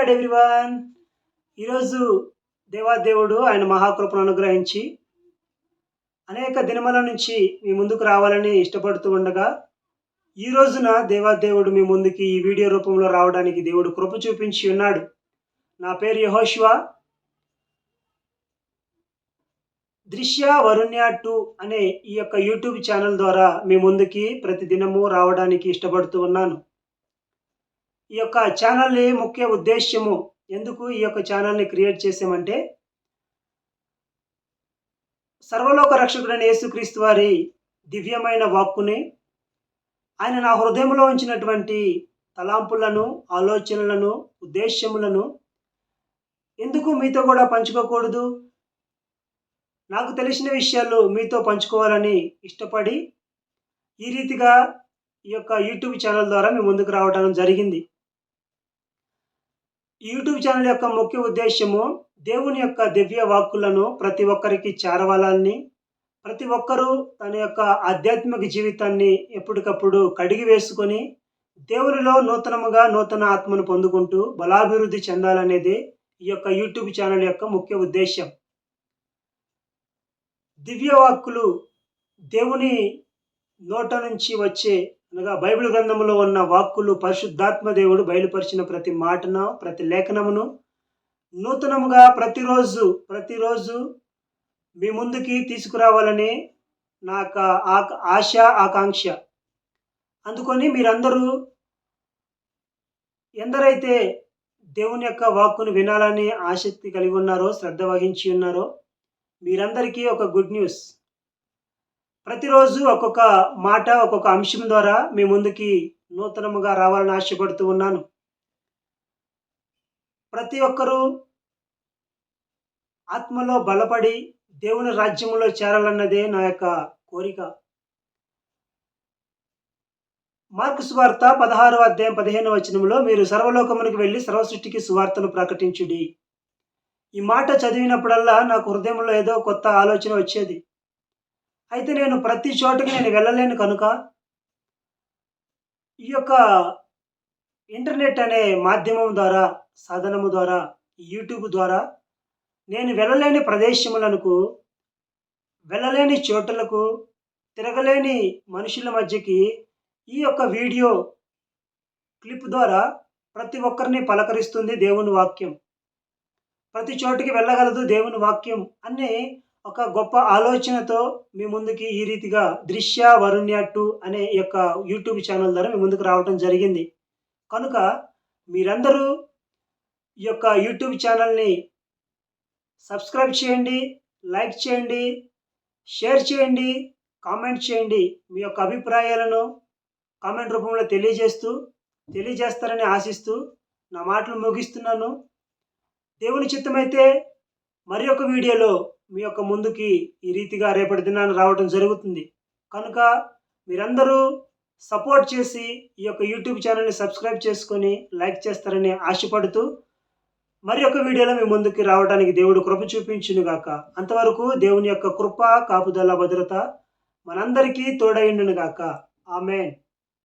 Lord everyone. ఈరోజు దేవాదేవుడు ఆయన మహాకృపను అనుగ్రహించి అనేక దినముల నుంచి మీ ముందుకు రావాలని ఇష్టపడుతూ ఉండగా, ఈ రోజున దేవాదేవుడు మీ ముందుకి ఈ వీడియో రూపంలో రావడానికి దేవుడు కృప చూపించి ఉన్నాడు. నా పేరు యెహోషువ. దృశ్య వరుణ్య 2 అనే ఈ యొక్క యూట్యూబ్ ఛానల్ ద్వారా మీ ముందుకి ప్రతి దినము రావడానికి ఇష్టపడుతూ ఉన్నాను. ఈ యొక్క ఛానల్ ముఖ్య ఉద్దేశ్యము, ఎందుకు ఈ యొక్క ఛానల్ని క్రియేట్ చేసామంటే, సర్వలోక రక్షకుడైన యేసుక్రీస్తు వారి దివ్యమైన వాక్కుని, ఆయన నా హృదయంలో ఉంచినటువంటి తలాంపులను, ఆలోచనలను, ఉద్దేశ్యములను ఎందుకు మీతో కూడా పంచుకోకూడదు, నాకు తెలిసిన విషయాలు మీతో పంచుకోవాలని ఇష్టపడి ఈ రీతిగా ఈ యొక్క యూట్యూబ్ ఛానల్ ద్వారా మీ ముందుకు రావడం జరిగింది. ఈ యూట్యూబ్ ఛానల్ యొక్క ముఖ్య ఉద్దేశము, దేవుని యొక్క దివ్య వాక్కులను ప్రతి ఒక్కరికి చేరవాలని, ప్రతి ఒక్కరూ తన యొక్క ఆధ్యాత్మిక జీవితాన్ని ఎప్పటికప్పుడు కడిగి వేసుకొని దేవునిలో నూతన ఆత్మను పొందుకుంటూ బలాభివృద్ధి చెందాలనేది ఈ యొక్క యూట్యూబ్ ఛానల్ యొక్క ముఖ్య ఉద్దేశం. దివ్య వాక్కులు దేవుని నోట నుంచి వచ్చే, అనగా బైబిల్ గ్రంథంలో ఉన్న వాక్కులు పరిశుద్ధాత్మ దేవుడు బయలుపరిచిన ప్రతి మాటను, ప్రతి లేఖనమును నూతనముగా ప్రతిరోజు మీ ముందుకి తీసుకురావాలని నా ఆశ, ఆకాంక్ష. అందుకొని మీరందరూ ఎందరైతే దేవుని యొక్క వాక్కును వినాలని ఆసక్తి కలిగి ఉన్నారో, శ్రద్ధ వహించి ఉన్నారో, మీరందరికీ ఒక గుడ్ న్యూస్. ప్రతిరోజు ఒక్కొక్క మాట, ఒక్కొక్క అంశం ద్వారా మీ ముందుకి నూతనముగా రావాలని ఆశపడుతూ ఉన్నాను. ప్రతి ఒక్కరూ ఆత్మలో బలపడి దేవుని రాజ్యములో చేరాలన్నదే నా యొక్క కోరిక. మార్కు సువార్త 16వ అధ్యాయం 15వ వచనంలో, మీరు సర్వలోకమునికి వెళ్ళి సర్వసృష్టికి సువార్తను ప్రకటించుడి. ఈ మాట చదివినప్పుడల్లా నాకు హృదయంలో ఏదో కొత్త ఆలోచన వచ్చేది. అయితే నేను ప్రతి చోటకి వెళ్ళలేను కనుక, ఈ యొక్క ఇంటర్నెట్ అనే మాధ్యమం ద్వారా, సాధనము ద్వారా, యూట్యూబ్ ద్వారా నేను వెళ్ళలేని ప్రదేశములకు, వెళ్ళలేని చోటులకు, తిరగలేని మనుషుల మధ్యకి ఈ యొక్క వీడియో క్లిప్ ద్వారా ప్రతి ఒక్కరిని పలకరిస్తుంది దేవుని వాక్యం. ప్రతి చోటికి వెళ్ళగలదు దేవుని వాక్యం అనే ఒక గొప్ప ఆలోచనతో మీ ముందుకి ఈ రీతిగా దృశ్య వరుణ్య 2 అనే ఈ యొక్క యూట్యూబ్ ఛానల్ ద్వారా మీ ముందుకు రావడం జరిగింది. కనుక మీరందరూ ఈ యొక్క యూట్యూబ్ ఛానల్ని సబ్స్క్రైబ్ చేయండి, లైక్ చేయండి, షేర్ చేయండి, కామెంట్ చేయండి. మీ యొక్క అభిప్రాయాలను కామెంట్ రూపంలో తెలియజేస్తారని ఆశిస్తూ నా మాటలు ముగిస్తున్నాను. దేవుని చిత్తమైతే మరి ఒక వీడియోలో మీ యొక్క ముందుకి ఈ రీతిగా రేపటి దినాన్ని రావడం జరుగుతుంది. కనుక మీరందరూ సపోర్ట్ చేసి ఈ యొక్క యూట్యూబ్ ఛానల్ని సబ్స్క్రైబ్ చేసుకొని లైక్ చేస్తారని ఆశపడుతూ మరి ఒక వీడియోలో మీ ముందుకి రావడానికి దేవుడు కృప చూపించునుగాక. అంతవరకు దేవుని యొక్క కృప, కాపుదల, భద్రత మనందరికీ తోడైండునుగాక. ఆమేన్.